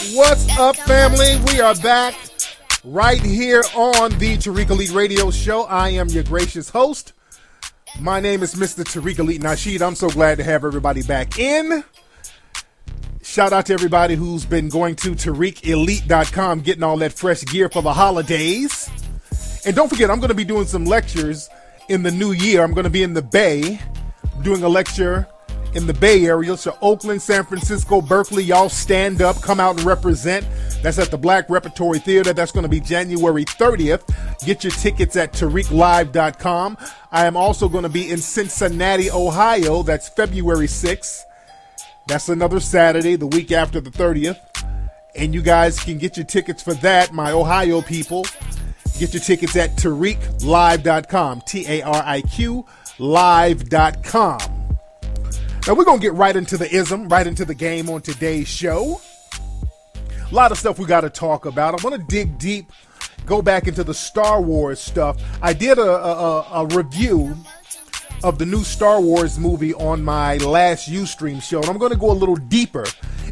What's up, family? We are back right here on the Tariq Elite Radio Show. I am your gracious host. My name is Mr. Tariq Elite Nasheed. I'm so glad to have everybody back in. Shout out to everybody who's been going to TariqElite.com, getting all that fresh gear for the holidays. And don't forget, I'm going to be doing some lectures in the new year. I'm going to be in the Bay, doing a lecture in the Bay Area. So Oakland, San Francisco, Berkeley, y'all stand up, come out and represent. That's at the Black Repertory Theater. That's going to be January 30th. Get your tickets at TariqLive.com. I am also going to be in Cincinnati, Ohio. That's February 6th. That's another Saturday, the week after the 30th. And you guys can get your tickets for that, my Ohio people. Get your tickets at TariqLive.com. TARIQ Live.com. Now we're going to get right into the ism, right into the game on today's show. A lot of stuff we got to talk about. I want to dig deep, go back into the Star Wars stuff. I did a review of the new Star Wars movie on my last Ustream show, and I'm going to go a little deeper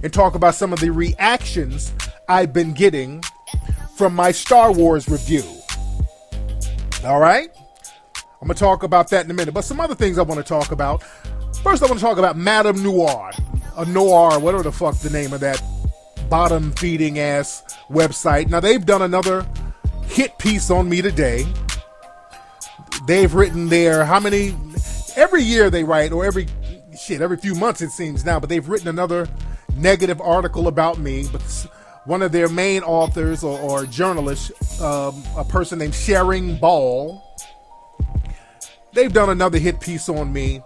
and talk about some of the reactions I've been getting from my Star Wars review. All right? I'm going to talk about that in a minute, but some other things I want to talk about. First, I want to talk about Madame Noir, whatever the fuck the name of that bottom-feeding ass website. Now, they've done another hit piece on me today. They've written every year they write, or every few months it seems now, but they've written another negative article about me. But one of their main authors or journalists, a person named Sharing Ball, they've done another hit piece on me.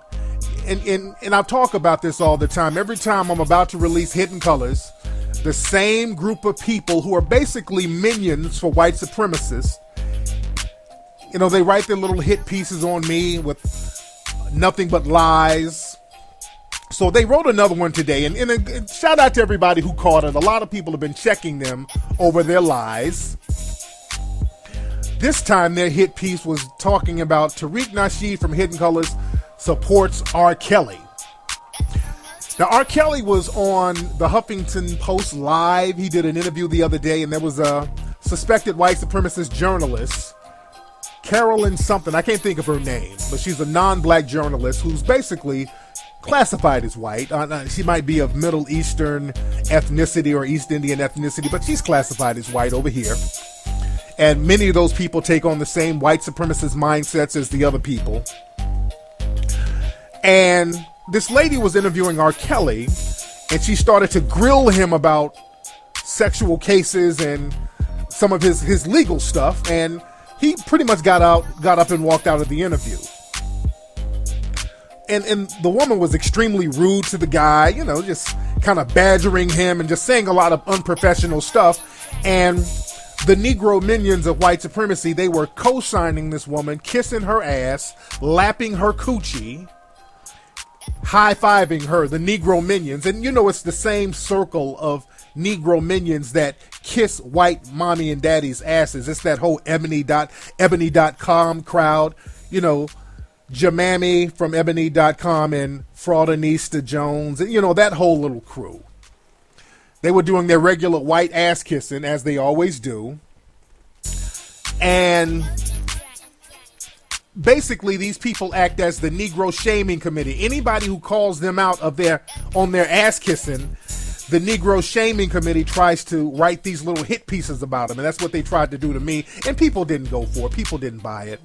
And I talk about this all the time. Every time I'm about to release Hidden Colors, the same group of people who are basically minions for white supremacists, they write their little hit pieces on me with nothing but lies. So they wrote another one today, and shout out to everybody who caught it. A lot of people have been checking them over their lies. This time their hit piece was talking about Tariq Nasheed from Hidden Colors supports R. Kelly. Now, R. Kelly was on the Huffington Post Live. He did an interview the other day, and there was a suspected white supremacist journalist, Carolyn something, I can't think of her name, but she's a non-black journalist who's basically classified as white. She might be of Middle Eastern ethnicity or East Indian ethnicity, but she's classified as white over here. And many of those people take on the same white supremacist mindsets as the other people. And this lady was interviewing R. Kelly, and she started to grill him about sexual cases and some of his legal stuff, and he pretty much got up and walked out of the interview. And the woman was extremely rude to the guy, just kind of badgering him and just saying a lot of unprofessional stuff. And the Negro minions of white supremacy, they were co-signing this woman, kissing her ass, lapping her coochie, high-fiving her, the Negro minions. And it's the same circle of Negro minions that kiss white mommy and daddy's asses. It's that whole Ebony.com crowd, Jamami from Ebony.com and Fraudinista Jones, and that whole little crew. They were doing their regular white ass kissing, as they always do. And basically, these people act as the Negro Shaming Committee. Anybody who calls them out on their ass kissing, the Negro Shaming Committee tries to write these little hit pieces about them. And that's what they tried to do to me. And people didn't go for it. People didn't buy it.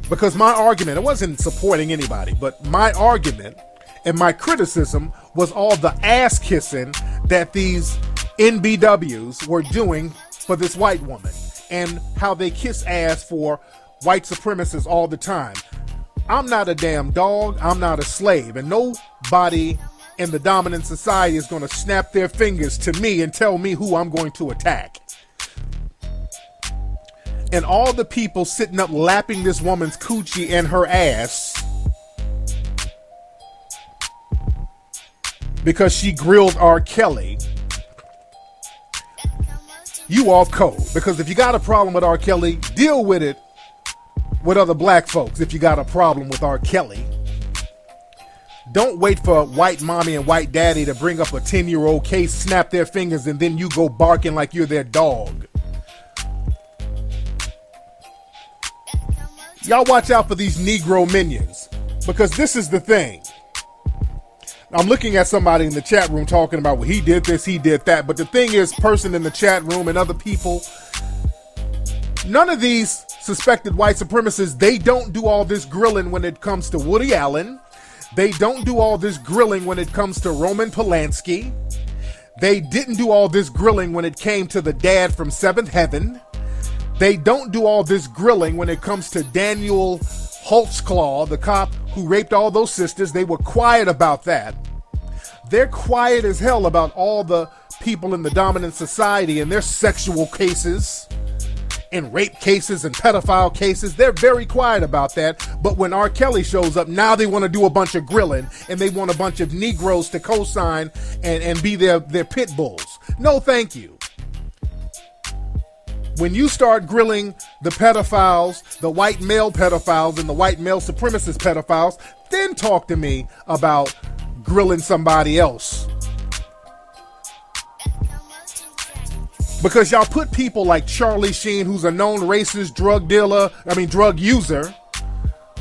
Because my argument, it wasn't supporting anybody, but my argument and my criticism was all the ass kissing that these NBWs were doing for this white woman and how they kiss ass for white supremacists all the time. I'm not a damn dog. I'm not a slave. And nobody in the dominant society is going to snap their fingers to me and tell me who I'm going to attack. And all the people sitting up lapping this woman's coochie and her ass because she grilled R. Kelly, you off code. Because if you got a problem with R. Kelly, deal with it with other black folks. If you got a problem with R. Kelly, Don't wait for white mommy and white daddy to bring up a 10-year-old case, snap their fingers, and then you go barking like you're their dog. Y'all watch out for these Negro minions, because this is the thing. I'm looking at somebody in the chat room talking about, well, he did this, he did that. But the thing is, person in the chat room and other people, none of these suspected white supremacists, they don't do all this grilling when it comes to Woody Allen. They don't do all this grilling when it comes to Roman Polanski. They didn't do all this grilling when it came to the dad from Seventh Heaven. They don't do all this grilling when it comes to Daniel Holtzclaw, the cop who raped all those sisters. They were quiet about that. They're quiet as hell about all the people in the dominant society and their sexual cases and rape cases and pedophile cases. They're very quiet about that. But when R. Kelly shows up, now they want to do a bunch of grilling, and they want a bunch of Negroes to co-sign and be their pit bulls. No, thank you. When you start grilling the pedophiles, the white male pedophiles and the white male supremacist pedophiles, then talk to me about grilling somebody else. Because y'all put people like Charlie Sheen, who's a known racist drug user,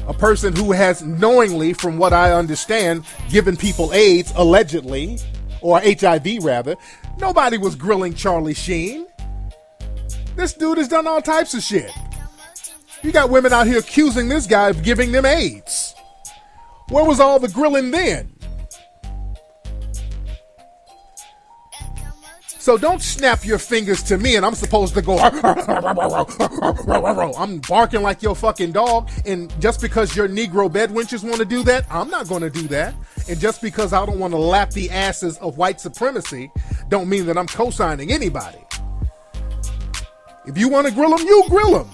a person who has knowingly, from what I understand, given people AIDS, allegedly, or HIV rather. Nobody was grilling Charlie Sheen. This dude has done all types of shit. You got women out here accusing this guy of giving them AIDS. Where was all the grilling then? So don't snap your fingers to me and I'm supposed to go, I'm barking like your fucking dog. And just because your Negro bedwenches want to do that, I'm not going to do that. And just because I don't want to lap the asses of white supremacy, don't mean that I'm co-signing anybody. If you want to grill them, you grill them.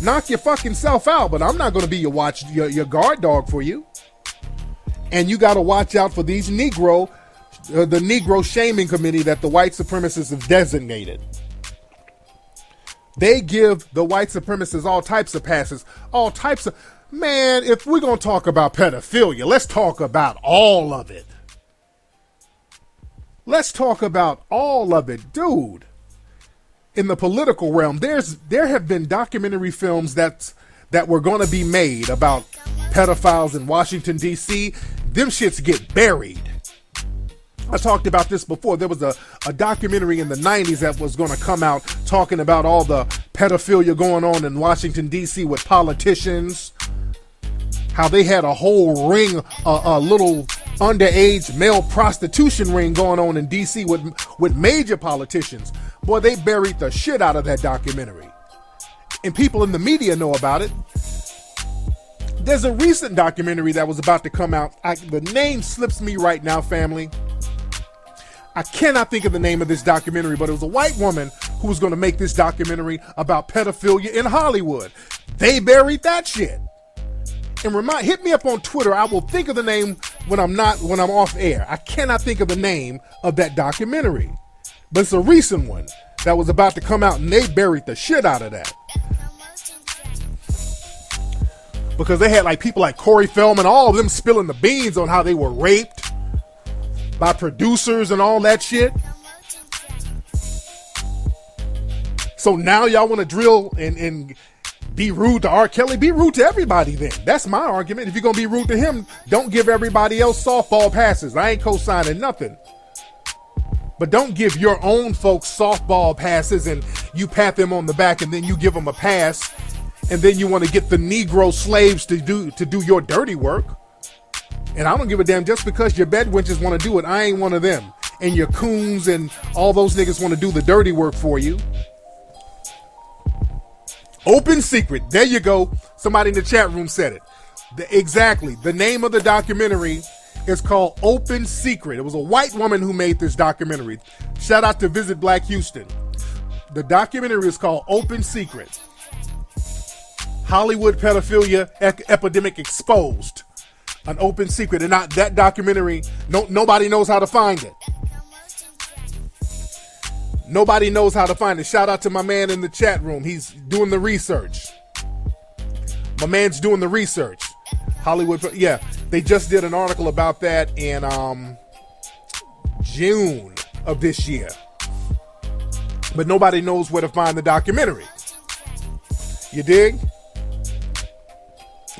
Knock your fucking self out, but I'm not going to be your guard dog for you. And you got to watch out for these the Negro shaming committee that the white supremacists have designated. They give the white supremacists all types of passes, man, if we're going to talk about pedophilia, let's talk about all of it. Let's talk about all of it, dude. In the political realm, there have been documentary films that were going to be made about pedophiles in Washington, D.C. Them shits get buried. I talked about this before. There was a documentary in the 90s that was going to come out talking about all the pedophilia going on in Washington, D.C. with politicians. How they had a whole ring, a little underage male prostitution ring going on in D.C. with major politicians. Boy, they buried the shit out of that documentary. And people in the media know about it. There's a recent documentary that was about to come out. The name slips me right now, family. I cannot think of the name of this documentary, but it was a white woman who was going to make this documentary about pedophilia in Hollywood. They buried that shit. And hit me up on Twitter. I will think of the name when I'm off air. I cannot think of the name of that documentary. But it's a recent one that was about to come out, and they buried the shit out of that. Because they had people like Corey Feldman, all of them spilling the beans on how they were raped by producers and all that shit. So now y'all want to drill and be rude to R. Kelly? Be rude to everybody then. That's my argument. If you're going to be rude to him, don't give everybody else softball passes. I ain't co-signing nothing. But don't give your own folks softball passes and you pat them on the back and then you give them a pass and then you want to get the Negro slaves to do your dirty work. And I don't give a damn, just because your bedwenches want to do it, I ain't one of them. And your coons and all those niggas want to do the dirty work for you. Open secret. There you go. Somebody in the chat room said it. Exactly. The name of the documentary is called Open Secret. It was a white woman who made this documentary. Shout out to Visit Black Houston. The documentary is called Open Secret. Hollywood pedophilia epidemic exposed. An open secret. And not that documentary, nobody knows how to find it. Nobody knows how to find it. Shout out to my man in the chat room. He's doing the research. My man's doing the research. Hollywood, yeah. They just did an article about that in June of this year. But nobody knows where to find the documentary. You dig?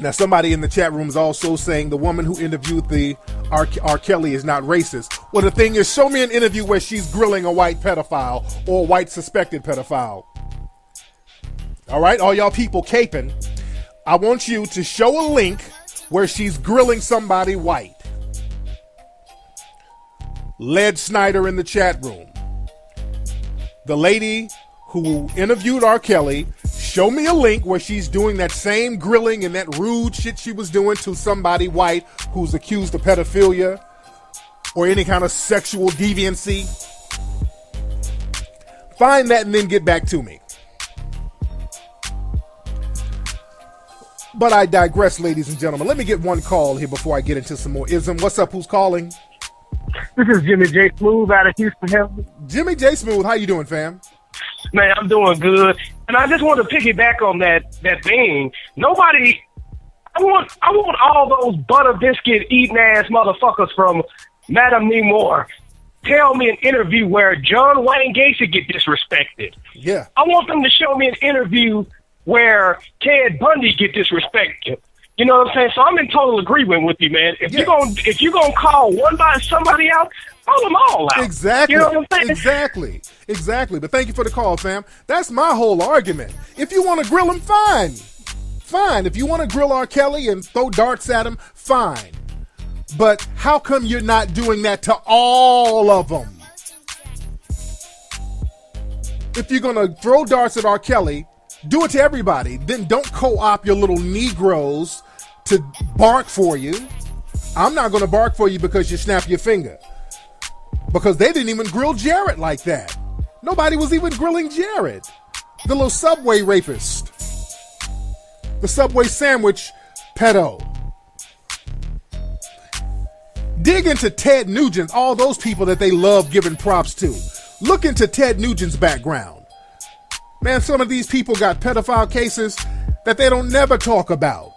Now, somebody in the chat room is also saying the woman who interviewed the R. Kelly is not racist. Well, the thing is, show me an interview where she's grilling a white pedophile or a white suspected pedophile. All right, all y'all people caping, I want you to show a link where she's grilling somebody white. Led Snyder in the chat room. The lady who interviewed R. Kelly, show me a link where she's doing that same grilling and that rude shit she was doing to somebody white who's accused of pedophilia or any kind of sexual deviancy. Find that and then get back to me. But I digress, ladies and gentlemen. Let me get one call here before I get into some more ism. What's up? Who's calling? This is Jimmy J. Smooth out of Houston, Healthy. Jimmy J. Smooth, how you doing, fam? Man, I'm doing good. And I just want to piggyback on that thing. I want all those butter biscuit eating ass motherfuckers from Madame Nemore tell me an interview where John Wayne Gacy get disrespected. Yeah. I want them to show me an interview where Ted Bundy get disrespected. You know what I'm saying? So I'm in total agreement with you, man. If you're gonna call somebody out, call them all out. Exactly. You know what I'm saying? Exactly. But thank you for the call, fam. That's my whole argument. If you want to grill him, fine. If you want to grill R. Kelly and throw darts at him, fine. But how come you're not doing that to all of them? If you're gonna throw darts at R. Kelly, do it to everybody. Then don't co-opt your little Negroes to bark for you. I'm not going to bark for you because you snap your finger. Because they didn't even grill Jared like that. Nobody was even grilling Jared. The little Subway rapist. The Subway sandwich pedo. Dig into Ted Nugent, all those people that they love giving props to. Look into Ted Nugent's background. Man, some of these people got pedophile cases that they don't never talk about.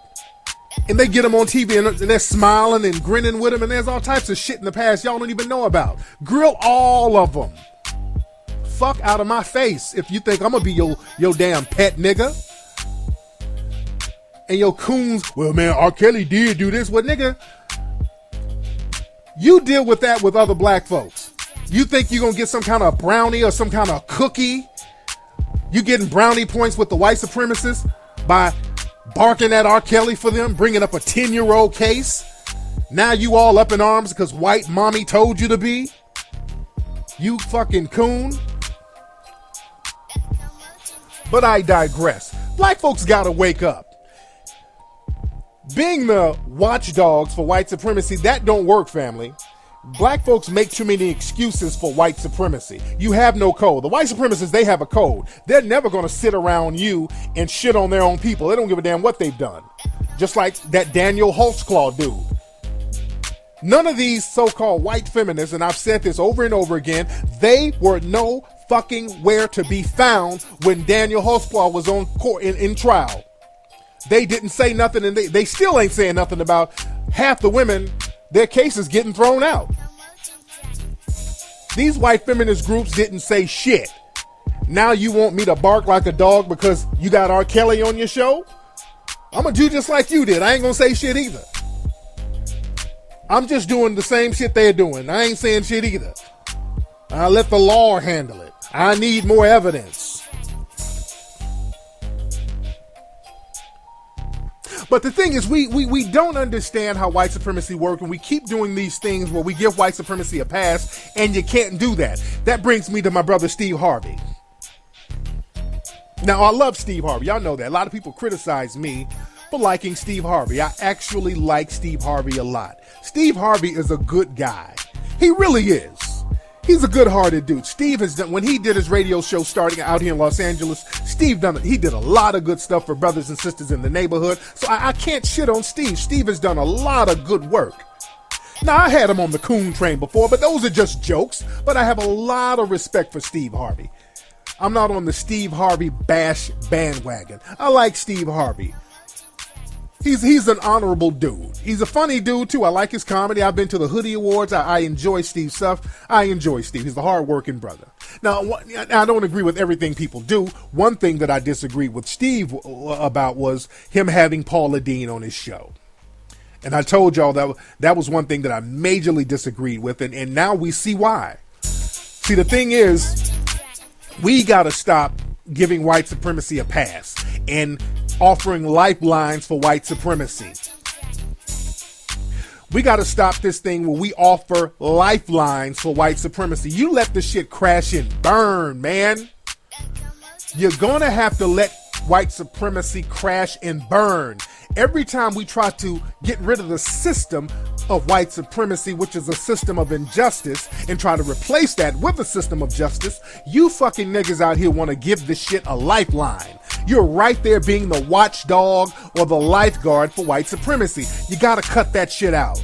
And they get them on TV and they're smiling and grinning with them, and there's all types of shit in the past y'all don't even know about. Grill all of them. Fuck out of my face if you think I'm gonna be your damn pet nigga. And your coons, well man, R. Kelly did do this. Well nigga, you deal with that with other black folks. You think you're gonna get some kind of brownie or some kind of cookie? You getting brownie points with the white supremacists by barking at R. Kelly for them, bringing up a 10-year-old case? Now you all up in arms because white mommy told you to be? You fucking coon. But I digress. Black folks gotta wake up. Being the watchdogs for white supremacy, that don't work, family. Black folks make too many excuses for white supremacy. You have no code. The white supremacists, they have a code. They're never going to sit around you and shit on their own people. They don't give a damn what they've done. Just like that Daniel Holtzclaw dude. None of these so-called white feminists, and I've said this over and over again, they were no fucking where to be found when Daniel Holtzclaw was on court in trial. They didn't say nothing, and they still ain't saying nothing about half the women. Their cases getting thrown out. These white feminist groups didn't say shit. Now you want me to bark like a dog because you got R. Kelly on your show? I'm going to do just like you did. I ain't going to say shit either. I'm just doing the same shit they're doing. I ain't saying shit either. I let the law handle it. I need more evidence. But the thing is, we don't understand how white supremacy works, and we keep doing these things where we give white supremacy a pass, and you can't do that. That brings me to my brother Steve Harvey. Now, I love Steve Harvey. Y'all know that. A lot of people criticize me for liking Steve Harvey. I actually like Steve Harvey a lot. Steve Harvey is a good guy. He really is. He's a good-hearted dude. Steve has done, when he did his radio show starting out here in Los Angeles, he did a lot of good stuff for brothers and sisters in the neighborhood. So I can't shit on Steve. Steve has done a lot of good work. Now, I had him on the coon train before, but those are just jokes. But I have a lot of respect for Steve Harvey. I'm not on the Steve Harvey bash bandwagon. I like Steve Harvey. He's an honorable dude. He's a funny dude too. I like his comedy. I've been to the Hoodie Awards. I enjoy Steve's stuff. I enjoy Steve. He's a hard-working brother. Now, I don't agree with everything people do. One thing that I disagreed with Steve about was him having Paula Deen on his show. And I told y'all that was one thing that I majorly disagreed with, and now we see why. See, the thing is, we got to stop giving white supremacy a pass and offering lifelines for white supremacy. We got to stop this thing where we offer lifelines for white supremacy. You let the shit crash and burn, man. You're going to have to let white supremacy crash and burn. Every time we try to get rid of the system of white supremacy, which is a system of injustice, and try to replace that with a system of justice, you fucking niggas out here want to give this shit a lifeline. You're right there being the watchdog or the lifeguard for white supremacy. You gotta cut that shit out.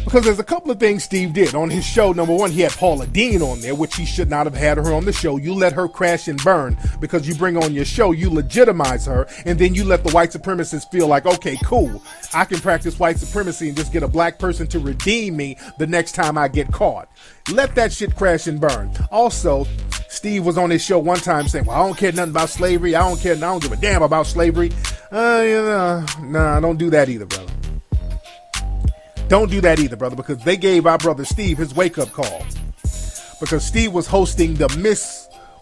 Because there's a couple of things Steve did on his show. Number one, he had Paula Deen on there, which he should not have had her on the show. You let her crash and burn because you bring on your show, you legitimize her, and then you let the white supremacists feel like, okay, cool, I can practice white supremacy and just get a black person to redeem me the next time I get caught. Let that shit crash and burn. Also, Steve was on his show one time saying, well, I don't care nothing about slavery. I don't give a damn about slavery. Nah, don't do that either, brother. Don't do that either, brother, because they gave our brother Steve his wake-up call. Because Steve was hosting the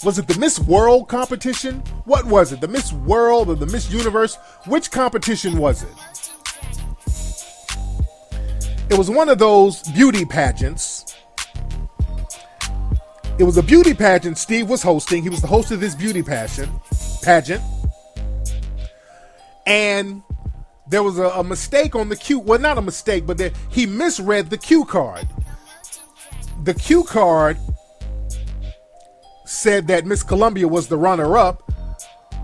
was it the Miss World competition? What was it? The Miss World or the Miss Universe? Which competition was it? It was one of those beauty pageants. It was a beauty pageant Steve was hosting. He was the host of this beauty pageant. And there was a mistake on the cue. Well, not a mistake, but he misread the cue card. The cue card said that Miss Columbia was the runner-up,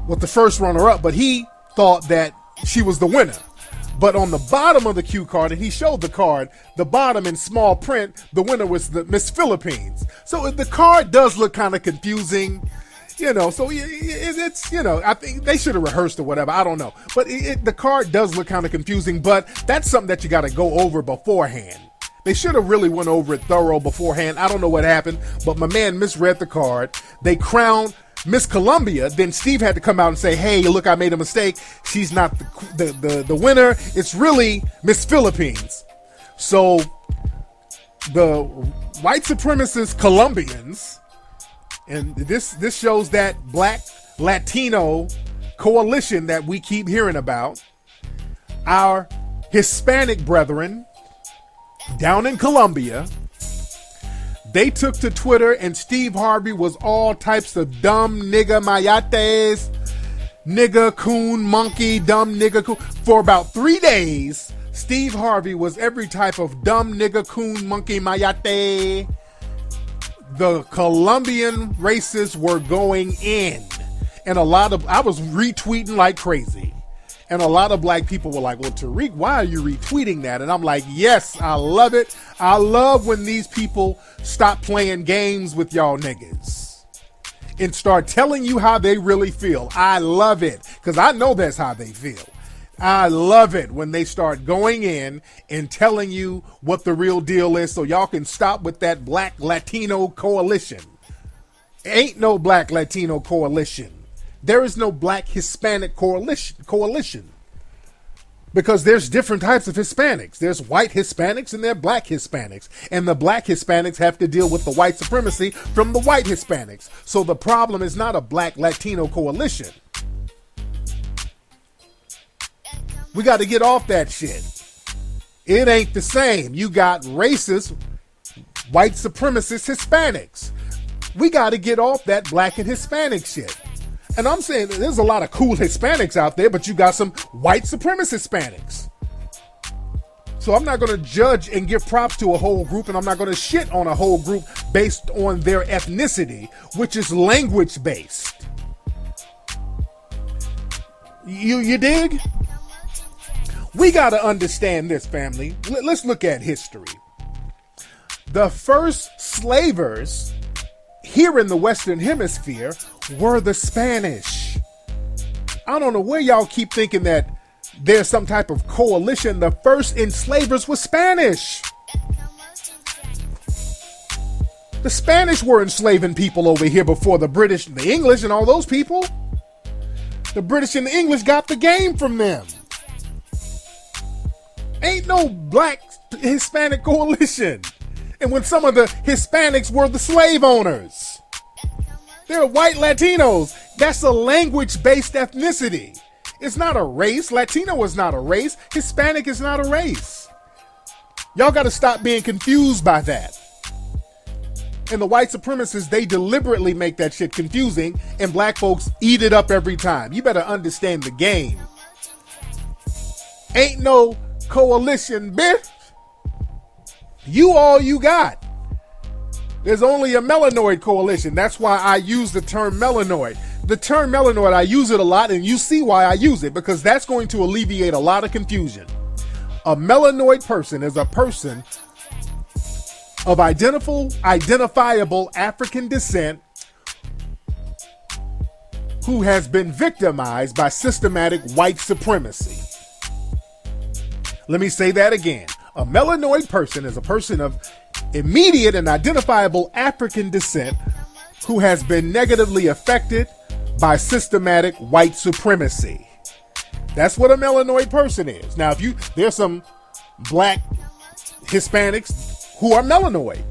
was the first runner-up, but he thought that she was the winner. But on the bottom of the cue card, and he showed the card, the bottom in small print, the winner was the Miss Philippines. So the card does look kind of confusing. So it's, I think they should have rehearsed or whatever. I don't know. But the card does look kind of confusing, but that's something that you got to go over beforehand. They should have really went over it thorough beforehand. I don't know what happened, but my man misread the card. They crowned Miss Columbia. Then Steve had to come out and say, hey, look, I made a mistake. She's not the winner. It's really Miss Philippines. So the white supremacist Colombians, and this shows that black Latino coalition that we keep hearing about, our Hispanic brethren down in Colombia, they took to Twitter, and Steve Harvey was all types of dumb nigga mayates, nigga coon, monkey, dumb nigga coon. For about 3 days, Steve Harvey was every type of dumb nigga coon, monkey, mayate. The Colombian racists were going in, and I was retweeting like crazy, and a lot of black people were like, well, Tariq, why are you retweeting that? And I'm like, yes, I love it. I love when these people stop playing games with y'all niggas and start telling you how they really feel. I love it, because I know that's how they feel. I love it when they start going in and telling you what the real deal is, so y'all can stop with that black Latino coalition. Ain't no black Latino coalition. There is no black Hispanic coalition. Because there's different types of Hispanics. There's white Hispanics and there are black Hispanics. And the black Hispanics have to deal with the white supremacy from the white Hispanics. So the problem is not a black Latino coalition. We got to get off that shit. It ain't the same. You got racist, white supremacist Hispanics. We got to get off that black and Hispanic shit. And I'm saying there's a lot of cool Hispanics out there, but you got some white supremacist Hispanics. So I'm not going to judge and give props to a whole group, and I'm not going to shit on a whole group based on their ethnicity, which is language based. You dig? We got to understand this, family. Let's look at history. The first slavers here in the Western Hemisphere were the Spanish. I don't know where y'all keep thinking that there's some type of coalition. The first enslavers were Spanish. The Spanish were enslaving people over here before the British, the English, and all those people. The British and the English got the game from them. Ain't no black Hispanic coalition. And when some of the Hispanics were the slave owners, they're white Latinos. That's a language-based ethnicity. It's not a race. Latino is not a race. Hispanic is not a race. Y'all got to stop being confused by that. And the white supremacists, they deliberately make that shit confusing, and black folks eat it up every time. You better understand the game. Ain't no coalition, bitch. You all you got. There's only a melanoid coalition. That's why I use the term melanoid. The term melanoid, I use it a lot, and you see why I use it, because that's going to alleviate a lot of confusion. A melanoid person is a person of identifiable African descent who has been victimized by systematic white supremacy. Let me say that again. A melanoid person is a person of immediate and identifiable African descent who has been negatively affected by systematic white supremacy. That's what a melanoid person is. Now, there's some black Hispanics who are melanoid.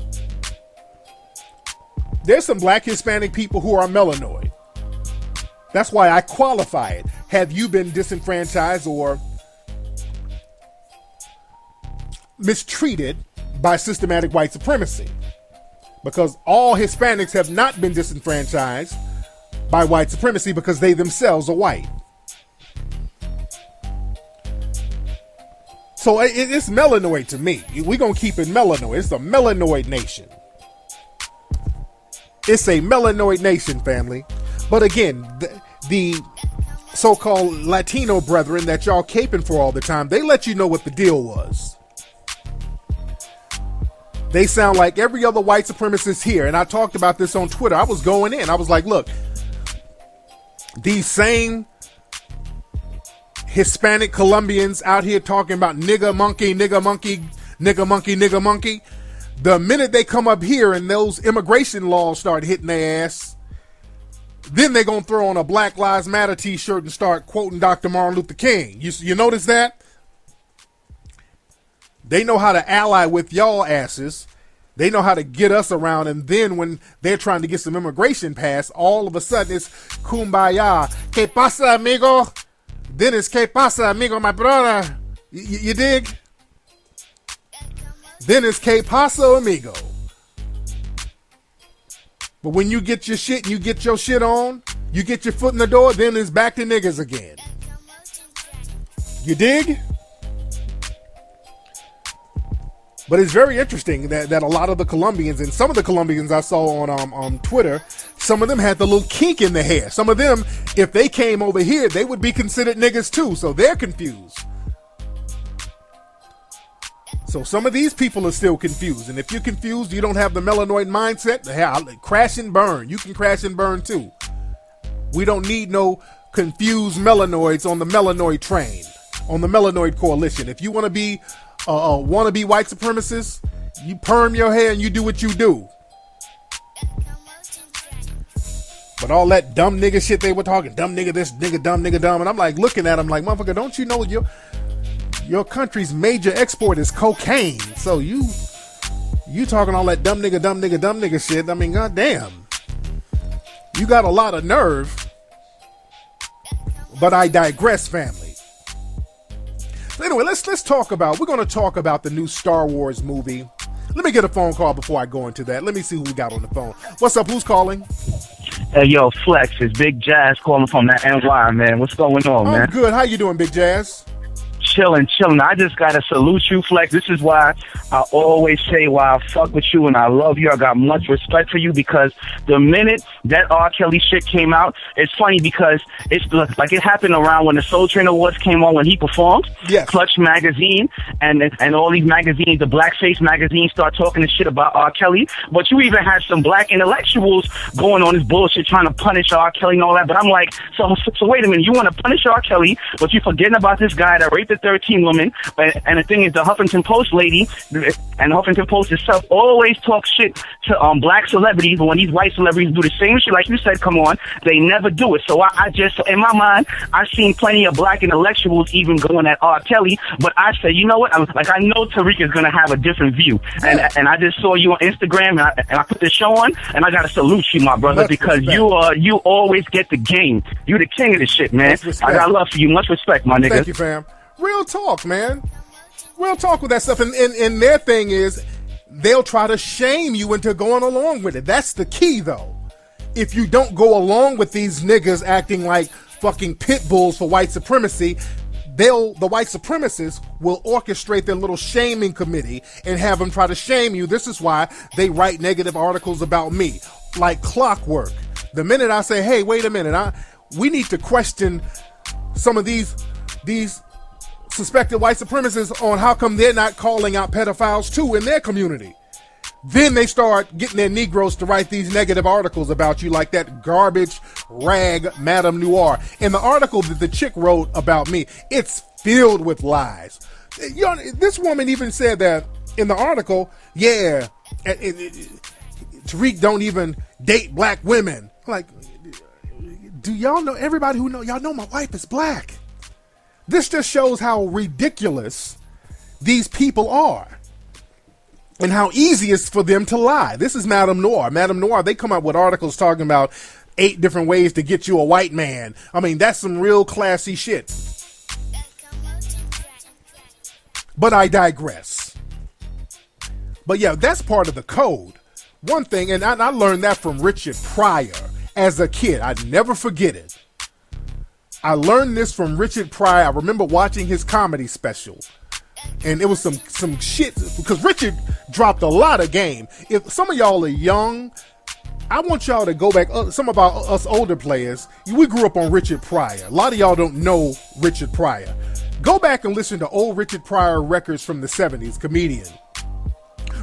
There's some black Hispanic people who are melanoid. That's why I qualify it. Have you been disenfranchised or mistreated by systematic white supremacy? Because all Hispanics have not been disenfranchised by white supremacy because they themselves are white. So it's melanoid to me. We're going to keep it melanoid. It's a melanoid nation. It's a melanoid nation, family. But again, the so-called Latino brethren that y'all caping for all the time, they let you know what the deal was. They sound like every other white supremacist here. And I talked about this on Twitter. I was going in. I was like, look, these same Hispanic Colombians out here talking about nigga monkey, nigga monkey, nigga monkey, nigga monkey. The minute they come up here and those immigration laws start hitting their ass, then they're going to throw on a Black Lives Matter t-shirt and start quoting Dr. Martin Luther King. You notice that? They know how to ally with y'all asses. They know how to get us around. And then when they're trying to get some immigration passed, all of a sudden it's kumbaya. ¿Qué pasa, amigo? Then it's ¿Qué pasa, amigo, my brother? You dig? Then it's ¿Qué pasa, amigo? But when you get your shit and you get your shit on, you get your foot in the door, then it's back to niggas again. You dig? But it's very interesting that a lot of the Colombians, and some of the Colombians I saw on Twitter, some of them had the little kink in their hair. Some of them, if they came over here, they would be considered niggas too. So they're confused. So some of these people are still confused. And if you're confused, you don't have the melanoid mindset, hell, crash and burn. You can crash and burn too. We don't need no confused melanoids on the melanoid train, on the melanoid coalition. If you want to be wannabe white supremacists, you perm your hair and you do what you do. But all that dumb nigga shit they were talking, dumb nigga this, nigga dumb, and I'm like looking at them like, motherfucker, don't you know your country's major export is cocaine? So you talking all that dumb nigga shit. I mean, goddamn, you got a lot of nerve. But I digress, family. So anyway, let's talk about, we're going to talk about the new Star Wars movie. Let me get a phone call before I go into that. Let me see who we got on the phone. What's up? Who's calling? Hey, yo, Flex, it's Big Jazz calling from that NY, man. What's going on, man? I'm good. How you doing, Big Jazz? chilling. I just gotta salute you, Flex. This is why I always say why I fuck with you and I love you. I got much respect for you because the minute that R. Kelly shit came out, it's funny because it's like it happened around when the Soul Train Awards came on when he performed. Yes. Clutch magazine and all these magazines, the blackface magazines, start talking this shit about R. Kelly. But you even had some black intellectuals going on this bullshit trying to punish R. Kelly and all that. But I'm like, so wait a minute, you want to punish R. Kelly, but you're forgetting about this guy that raped the 13 women. And the thing is, the Huffington Post lady and the Huffington Post itself always talk shit to black celebrities, but when these white celebrities do the same shit, like you said, come on, they never do it. So I just, in my mind, I've seen plenty of black intellectuals even going at R. Kelly, but I say, you know what, I know Tariq is going to have a different view. And I just saw you on Instagram, and I put this show on, and I got to salute you, my brother, because you always get the game. You the king of this shit, man. I got love for you. Much respect, my nigga. Thank you, fam. Real talk, man. Real talk with that stuff. And their thing is, they'll try to shame you into going along with it. That's the key, though. If you don't go along with these niggas acting like fucking pit bulls for white supremacy, the white supremacists will orchestrate their little shaming committee and have them try to shame you. This is why they write negative articles about me, like clockwork. The minute I say, hey, wait a minute, we need to question some of these suspected white supremacists on how come they're not calling out pedophiles too in their community. Then they start getting their Negroes to write these negative articles about you, like that garbage rag Madame Noir. In the article that the chick wrote about me, it's filled with lies. You know, this woman even said that in the article, yeah, Tariq don't even date black women. Like, do y'all know, everybody who know, y'all know my wife is black. This just shows how ridiculous these people are and how easy it's for them to lie. This is Madame Noir. Madame Noir, they come up with articles talking about 8 different ways to get you a white man. I mean, that's some real classy shit. But I digress. But yeah, that's part of the code. One thing, and I learned that from Richard Pryor as a kid. I'd never forget it. I learned this from Richard Pryor. I remember watching his comedy special. And it was some shit, because Richard dropped a lot of game. If some of y'all are young, I want y'all to go back. Some of us older players, we grew up on Richard Pryor. A lot of y'all don't know Richard Pryor. Go back and listen to old Richard Pryor records from the 70s, comedian.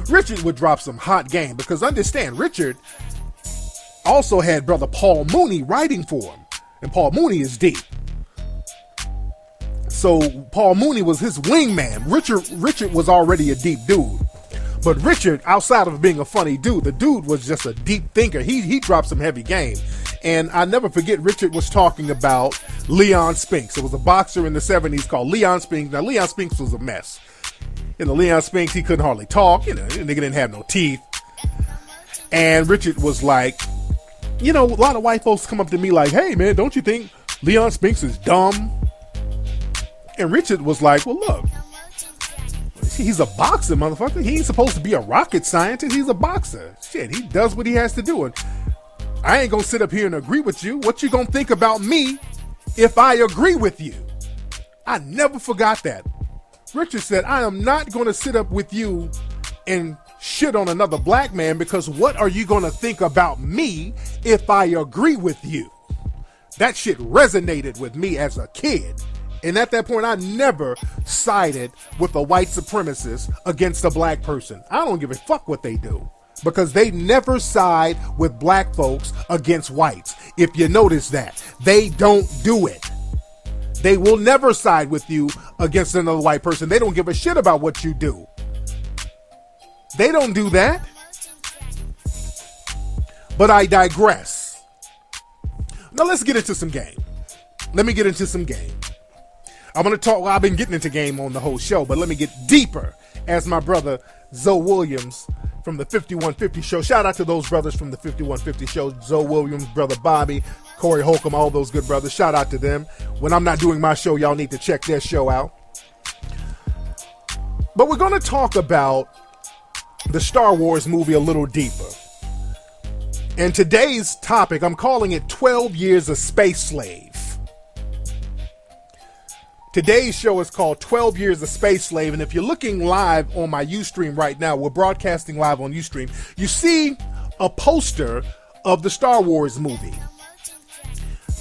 Richard would drop some hot game, because understand, Richard also had brother Paul Mooney writing for him. And Paul Mooney is deep. So Paul Mooney was his wingman. Richard was already a deep dude. But Richard, outside of being a funny dude, the dude was just a deep thinker. He dropped some heavy game. And I never forget, Richard was talking about Leon Spinks. It was a boxer in the 70s called Leon Spinks. Now, Leon Spinks was a mess. You know, Leon Spinks, he couldn't hardly talk. You know, the nigga didn't have no teeth. And Richard was like, you know, a lot of white folks come up to me like, hey, man, don't you think Leon Spinks is dumb? And Richard was like, well, look, he's a boxer, motherfucker. He ain't supposed to be a rocket scientist. He's a boxer. Shit, he does what he has to do. And I ain't gonna sit up here and agree with you. What you gonna think about me if I agree with you? I never forgot that. Richard said, I am not gonna sit up with you and shit on another black man, because what are you gonna think about me if I agree with you? That shit resonated with me as a kid. And at that point, I never sided with a white supremacist against a black person. I don't give a fuck what they do, because they never side with black folks against whites. If you notice that, they don't do it. They will never side with you against another white person. They don't give a shit about what you do. They don't do that. But I digress. Now let's get into some game. Let me get into some game. I'm going to talk, well, I've been getting into game on the whole show, but let me get deeper, as my brother Zoe Williams from the 5150 show. Shout out to those brothers from the 5150 show. Zoe Williams, brother Bobby, Corey Holcomb, all those good brothers. Shout out to them. When I'm not doing my show, y'all need to check their show out. But we're going to talk about the Star Wars movie a little deeper. And today's topic, I'm calling it 12 Years a Space Slave. Today's show is called 12 Years a Space Slave, and if you're looking live on my Ustream right now, we're broadcasting live on Ustream, you see a poster of the Star Wars movie.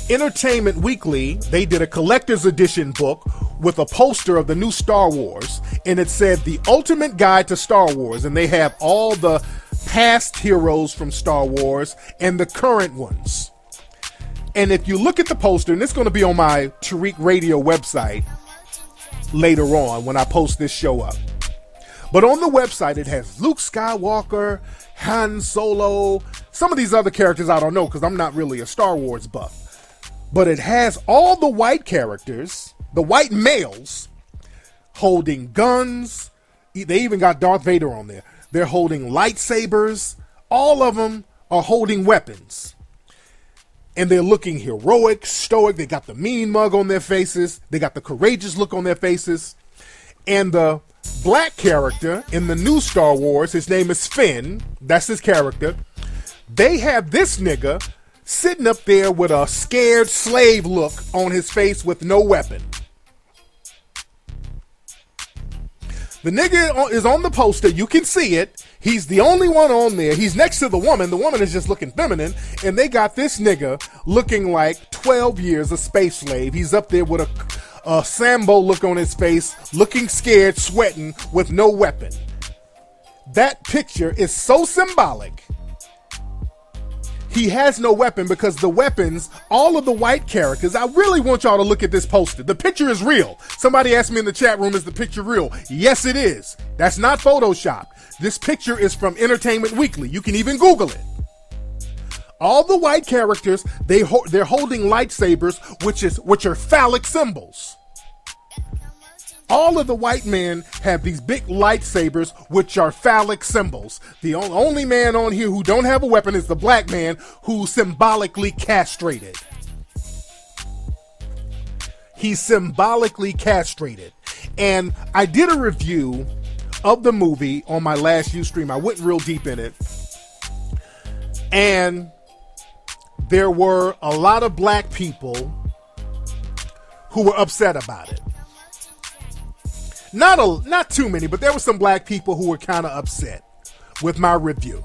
Entertainment Weekly, they did a collector's edition book with a poster of the new Star Wars, and it said The Ultimate Guide to Star Wars, and they have all the past heroes from Star Wars and the current ones. And if you look at the poster, and it's going to be on my Tariq Radio website later on when I post this show up. But on the website, it has Luke Skywalker, Han Solo, some of these other characters I don't know because I'm not really a Star Wars buff. But it has all the white characters, the white males, holding guns. They even got Darth Vader on there. They're holding lightsabers. All of them are holding weapons. And they're looking heroic, stoic. They got the mean mug on their faces. They got the courageous look on their faces. And the black character in the new Star Wars, his name is Finn. That's his character. They have this nigga sitting up there with a scared slave look on his face with no weapon. The nigga is on the poster. You can see it. He's the only one on there. He's next to the woman. The woman is just looking feminine. And they got this nigga looking like 12 years a space slave. He's up there with a Sambo look on his face, looking scared, sweating, with no weapon. That picture is so symbolic. He has no weapon because the weapons, all of the white characters, I really want y'all to look at this poster. The picture is real. Somebody asked me in the chat room, is the picture real? Yes, it is. That's not Photoshop. This picture is from Entertainment Weekly. You can even Google it. All the white characters, they're holding lightsabers, which are phallic symbols. All of the white men have these big lightsabers, which are phallic symbols. The only man on here who don't have a weapon is the black man, who's symbolically castrated. He's symbolically castrated. And I did a review of the movie on my last Ustream. I went real deep in it. And there were a lot of black people who were upset about it. Not too many, but there were some black people who were kind of upset with my review.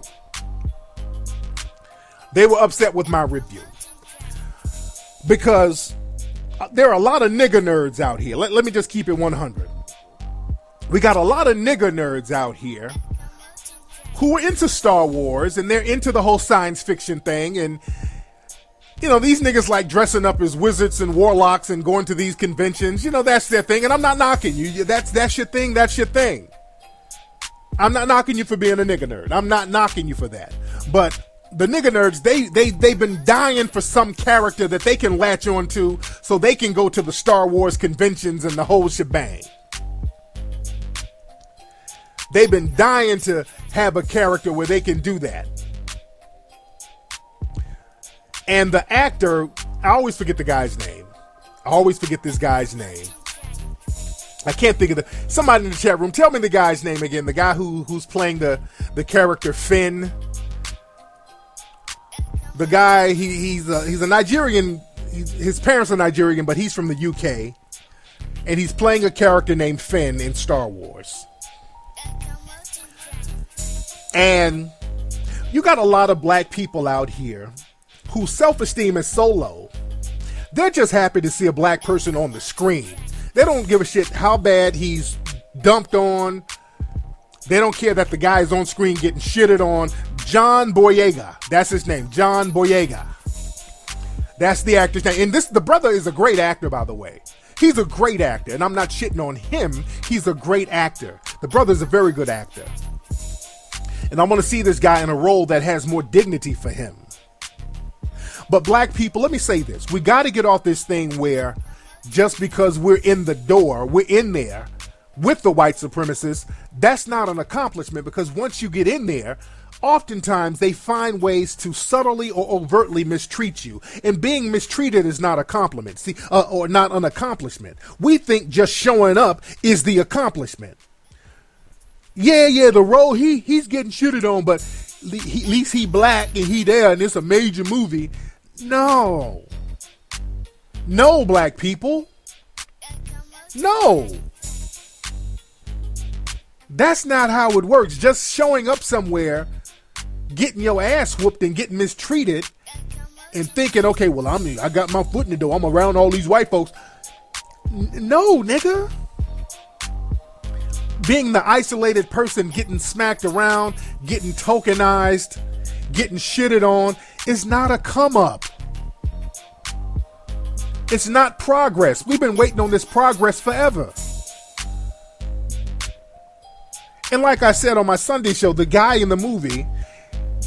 They were upset with my review because there are a lot of nigger nerds out here. Let me just keep it 100. We got a lot of nigger nerds out here who are into Star Wars, and they're into the whole science fiction thing. And, you know, these niggas like dressing up as wizards and warlocks and going to these conventions. You know, that's their thing. And I'm not knocking you. That's your thing. That's your thing. I'm not knocking you for being a nigger nerd. I'm not knocking you for that. But the nigger nerds, they've been dying for some character that they can latch onto so they can go to the Star Wars conventions and the whole shebang. They've been dying to have a character where they can do that. And the actor, I always forget the guy's name. I always forget this guy's name. I can't think of somebody in the chat room. Tell me the guy's name again. The guy who's playing the character Finn. The guy, he's a Nigerian. His parents are Nigerian, but he's from the UK. And he's playing a character named Finn in Star Wars. And you got a lot of black people out here whose self-esteem is so low, they're just happy to see a black person on the screen. They don't give a shit how bad he's dumped on. They don't care that the guy is on screen getting shitted on. John Boyega, that's his name, John Boyega. That's the actor's name. And the brother is a great actor, by the way. He's a great actor, and I'm not shitting on him. He's a great actor. The brother's a very good actor. And I want to see this guy in a role that has more dignity for him. But black people, let me say this. We got to get off this thing where just because we're in the door, we're in there with the white supremacists, that's not an accomplishment, because once you get in there, oftentimes they find ways to subtly or overtly mistreat you. And being mistreated is not a compliment, or not an accomplishment. We think just showing up is the accomplishment. Yeah, the role, he's getting shitted on, but at least he black and he there and it's a major movie. No, black people. No. That's not how it works. Just showing up somewhere, getting your ass whooped and getting mistreated and thinking, okay, well, I got my foot in the door. I'm around all these white folks. No, nigga. Being the isolated person, getting smacked around, getting tokenized, getting shitted on is not a come up. It's not progress. We've been waiting on this progress forever. And like I said on my Sunday show, the guy in the movie,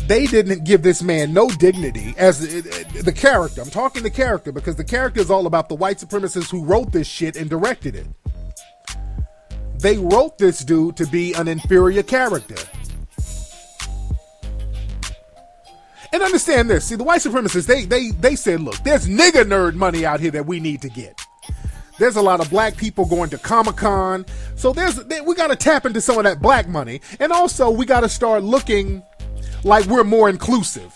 they didn't give this man no dignity as the character. I'm talking the character because the character is all about the white supremacists who wrote this shit and directed it. They wrote this dude to be an inferior character. And understand this. See, the white supremacists, they said, look, there's nigger nerd money out here that we need to get. There's a lot of black people going to Comic-Con. So we got to tap into some of that black money. And also, we got to start looking like we're more inclusive.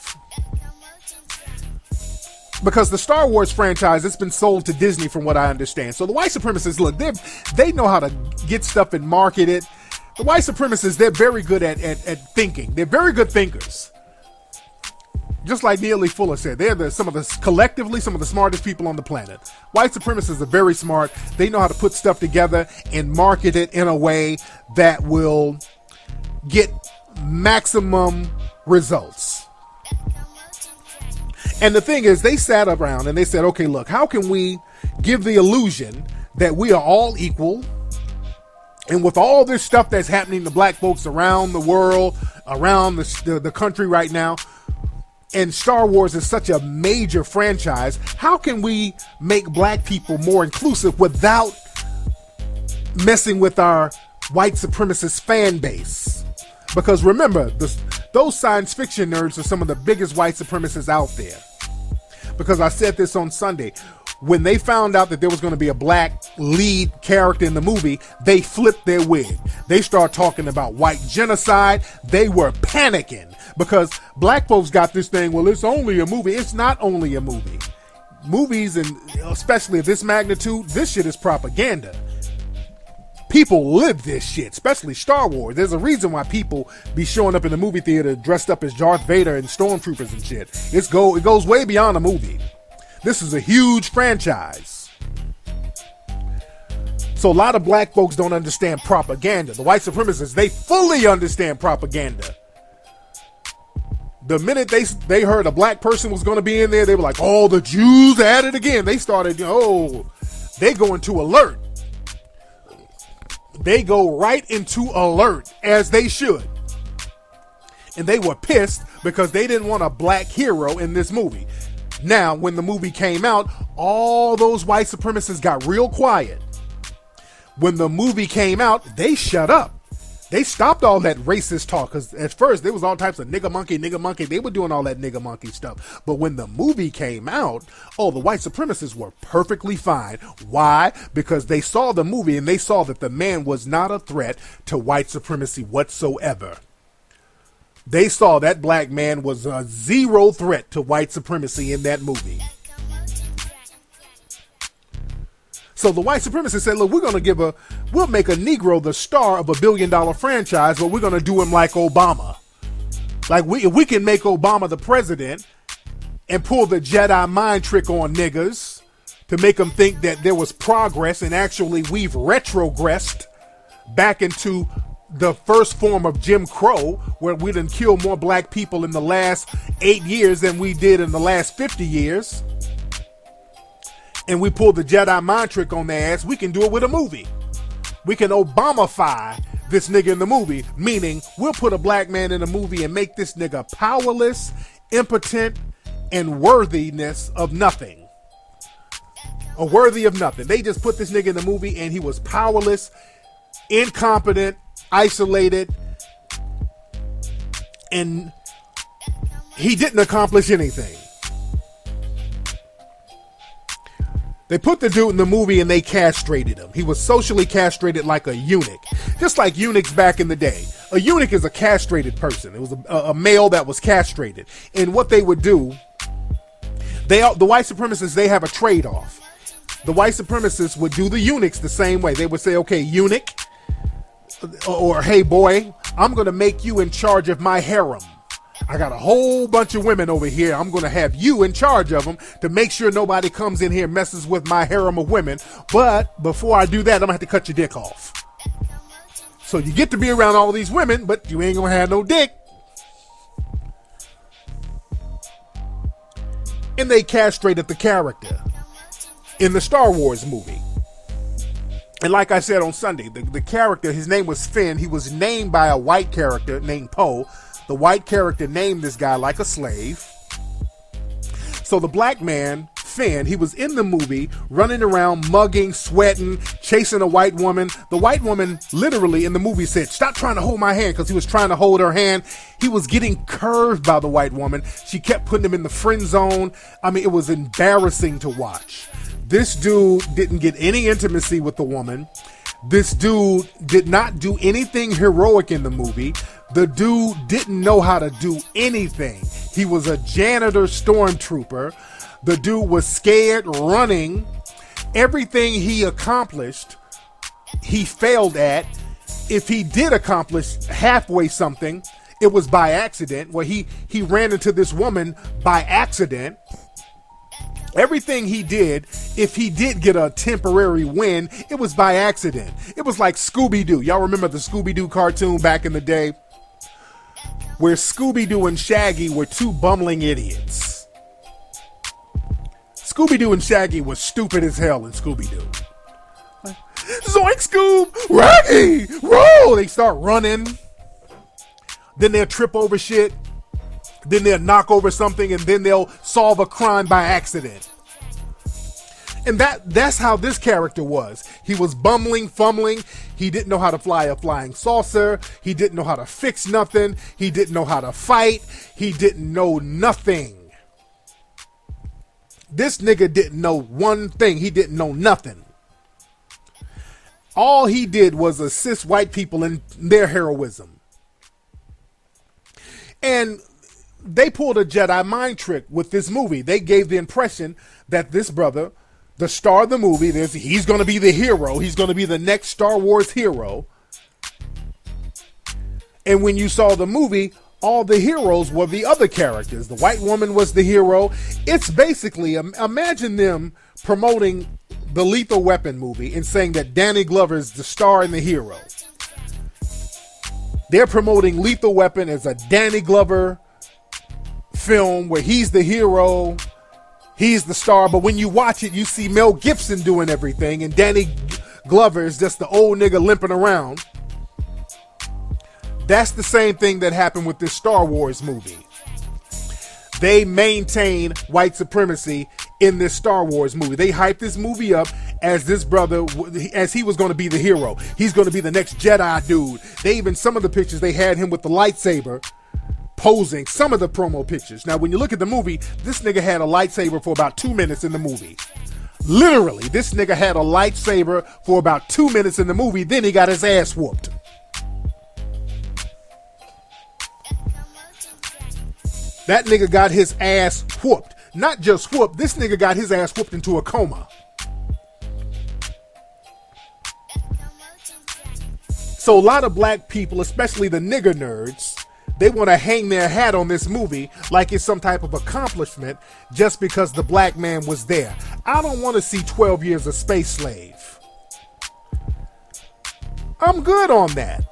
Because the Star Wars franchise, it's been sold to Disney from what I understand. So the white supremacists, look, they know how to get stuff and market it. The white supremacists, they're very good at thinking. They're very good thinkers. Just like Neely Fuller said, they're collectively some of the smartest people on the planet. White supremacists are very smart. They know how to put stuff together and market it in a way that will get maximum results. And the thing is, they sat around and they said, okay, look, how can we give the illusion that we are all equal? And with all this stuff that's happening to black folks around the world, around the country right now, and Star Wars is such a major franchise, how can we make black people more inclusive without messing with our white supremacist fan base? Because remember, those science fiction nerds are some of the biggest white supremacists out there. Because I said this on Sunday, when they found out that there was going to be a black lead character in the movie, they flipped their wig. They started talking about white genocide. They were panicking because black folks got this thing, well, it's only a movie. It's not only a movie. Movies, and especially of this magnitude, this shit is propaganda. People live this shit, especially Star Wars. There's a reason why people be showing up in the movie theater dressed up as Darth Vader and stormtroopers and shit. It goes way beyond a movie. This is a huge franchise. So a lot of black folks don't understand propaganda. The white supremacists, they fully understand propaganda. The minute they heard a black person was going to be in there, they were like, oh, the Jews at it again. They started, they go into alert. They go right into alert, as they should. And they were pissed because they didn't want a black hero in this movie. Now, when the movie came out, all those white supremacists got real quiet. When the movie came out, they shut up. They stopped all that racist talk, because at first there was all types of nigga monkey. They were doing all that nigga monkey stuff. But when the movie came out, the white supremacists were perfectly fine. Why? Because they saw the movie and they saw that the man was not a threat to white supremacy whatsoever. They saw that black man was a zero threat to white supremacy in that movie. So the white supremacists said, look, we'll make a Negro the star of $1 billion franchise, but we're going to do him like Obama. Like if we can make Obama the president and pull the Jedi mind trick on niggas to make them think that there was progress, and actually we've retrogressed back into the first form of Jim Crow, where we done killed more black people in the last 8 years than we did in the last 50 years. And we pulled the Jedi mind trick on their ass. We can do it with a movie. We can Obamify this nigga in the movie, meaning we'll put a black man in a movie and make this nigga powerless, impotent, and worthiness of nothing. Or worthy of nothing. They just put this nigga in the movie and he was powerless, incompetent, isolated, and he didn't accomplish anything. They put the dude in the movie and they castrated him. He was socially castrated like a eunuch. Just like eunuchs back in the day. A eunuch is a castrated person. It was a male that was castrated. And what they would do, the white supremacists, they have a trade-off. the white supremacists would do the eunuchs the same way. They would say, okay, eunuch, or hey boy, I'm going to make you in charge of my harem. I got a whole bunch of women over here. I'm going to have you in charge of them to make sure nobody comes in here and messes with my harem of women. But before I do that, I'm going to have to cut your dick off. So you get to be around all these women, but you ain't going to have no dick. And they castrated the character in the Star Wars movie. And like I said on Sunday, the character, his name was Finn. He was named by a white character named Poe. The white character named this guy like a slave. So the black man, Finn, he was in the movie running around, mugging, sweating, chasing a white woman. The white woman literally in the movie said, stop trying to hold my hand, because he was trying to hold her hand. He was getting curved by the white woman. She kept putting him in the friend zone. I mean, it was embarrassing to watch. This dude didn't get any intimacy with the woman. This dude did not do anything heroic in the movie. The dude didn't know how to do anything. He was a janitor stormtrooper. The dude was scared, running. Everything he accomplished, he failed at. If he did accomplish halfway something, it was by accident. Well, he ran into this woman by accident. Everything he did, if he did get a temporary win, it was by accident. It was like Scooby-Doo. Y'all remember the Scooby-Doo cartoon back in the day? Where Scooby-Doo and Shaggy were two bumbling idiots. Scooby-Doo and Shaggy was stupid as hell in Scooby-Doo. Zoink, Scoob! Raggy! Roll! They start running. Then they'll trip over shit. Then they'll knock over something, and then they'll solve a crime by accident. And that's how this character was. He was bumbling, fumbling. He didn't know how to fly a flying saucer. He didn't know how to fix nothing. He didn't know how to fight. He didn't know nothing. This nigga didn't know one thing. He didn't know nothing. All he did was assist white people in their heroism. And they pulled a Jedi mind trick with this movie. They gave the impression that this brother, the star of the movie, he's going to be the hero. He's going to be the next Star Wars hero. And when you saw the movie, all the heroes were the other characters. The white woman was the hero. It's basically, imagine them promoting the Lethal Weapon movie and saying that Danny Glover is the star and the hero. They're promoting Lethal Weapon as a Danny Glover film where he's the hero, he's the star, but when you watch it, you see Mel Gibson doing everything, and Danny Glover is just the old nigga limping around. That's the same thing that happened with this Star Wars movie. They maintain white supremacy in this Star Wars movie. They hyped this movie up as this brother, as he was going to be the hero. He's going to be the next Jedi dude. They even, some of the pictures, they had him with the lightsaber posing, some of the promo pictures. Now, when you look at the movie, this nigga had a lightsaber for about 2 minutes in the movie. Literally, this nigga had a lightsaber for about 2 minutes in the movie, then he got his ass whooped. That nigga got his ass whooped. Not just whooped, this nigga got his ass whooped into a coma. So a lot of black people, especially the nigger nerds, they want to hang their hat on this movie like it's some type of accomplishment just because the black man was there. I don't want to see 12 Years a Space Slave. I'm good on that.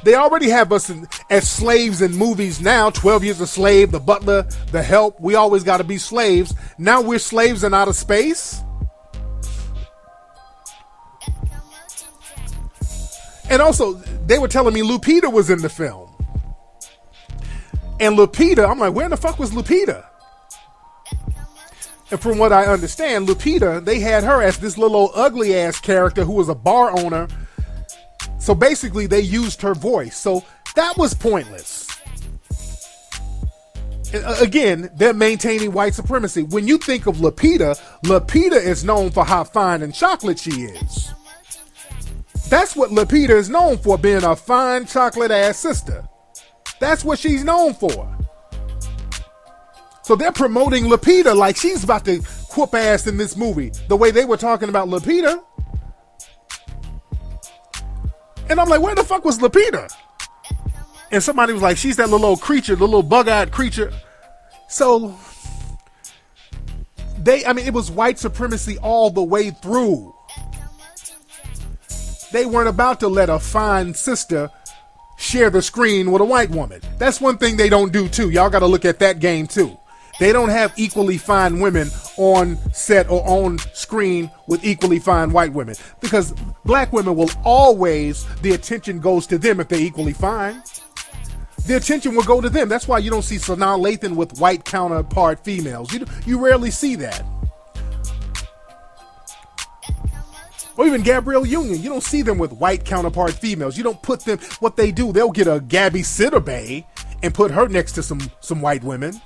They already have us as slaves in movies now. 12 Years a Slave, The Butler, The Help. We always got to be slaves. Now we're slaves in outer space. And also, they were telling me Lupita was in the film. And Lupita, I'm like, where in the fuck was Lupita? And from what I understand, Lupita, they had her as this little old ugly ass character who was a bar owner. So basically they used her voice. So that was pointless. Again, they're maintaining white supremacy. When you think of Lupita, Lupita is known for how fine and chocolate she is. That's what Lupita is known for, being a fine chocolate ass sister. That's what she's known for. So they're promoting Lupita like she's about to whoop ass in this movie the way they were talking about Lupita. And I'm like, where the fuck was Lupita? And somebody was like, she's that little old creature, the little bug-eyed creature. So it was white supremacy all the way through. They weren't about to let a fine sister share the screen with a white woman. That's one thing they don't do too. Y'all got to look at that game too. They don't have equally fine women on set or on screen with equally fine white women, because black women will always, the attention goes to them if they're equally fine. The attention will go to them. That's why you don't see Sanaa Lathan with white counterpart females. You rarely see that. Or even Gabrielle Union. You don't see them with white counterpart females. You don't put them, what they do, they'll get a Gabby Sidibe and put her next to some white women.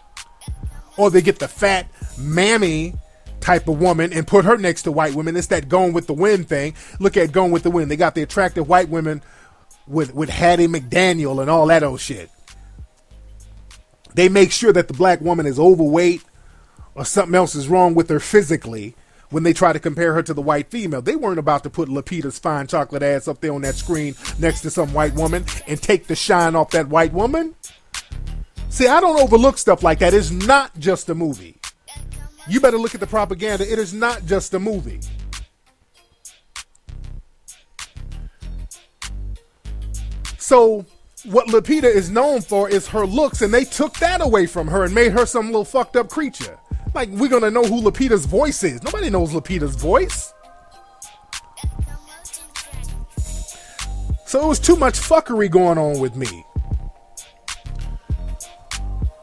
Or they get the fat mammy type of woman and put her next to white women. It's that Gone with the Wind thing. Look at Gone with the Wind. They got the attractive white women with Hattie McDaniel and all that old shit. They make sure that the black woman is overweight or something else is wrong with her physically when they try to compare her to the white female. They weren't about to put Lupita's fine chocolate ass up there on that screen next to some white woman and take the shine off that white woman. See, I don't overlook stuff like that. It's not just a movie. You better look at the propaganda. It is not just a movie. So what Lupita is known for is her looks, and they took that away from her and made her some little fucked up creature. Like, we're going to know who Lupita's voice is. Nobody knows Lupita's voice. So it was too much fuckery going on with me.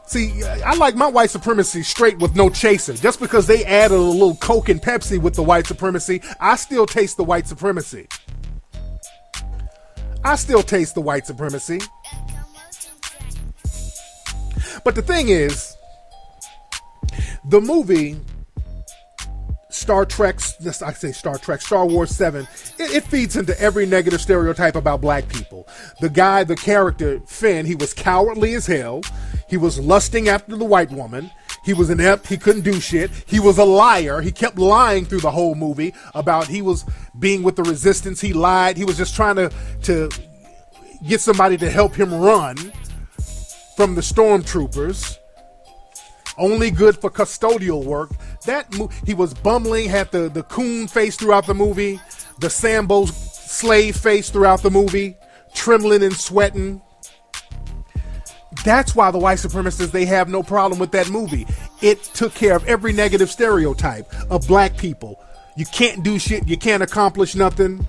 See, I like my white supremacy straight with no chaser. Just because they added a little Coke and Pepsi with the white supremacy, I still taste the white supremacy. I still taste the white supremacy. But the thing is, the movie Star Wars 7, it feeds into every negative stereotype about black people. The guy, the character, Finn, he was cowardly as hell. He was lusting after the white woman. He was inept. He couldn't do shit. He was a liar. He kept lying through the whole movie about he was being with the resistance. He lied. He was just trying to get somebody to help him run from the stormtroopers. Only good for custodial work. He was bumbling, had the coon face throughout the movie, the Sambo slave face throughout the movie, trembling and sweating. That's why the white supremacists, they have no problem with that movie. It took care of every negative stereotype of black people. You can't do shit, you can't accomplish nothing.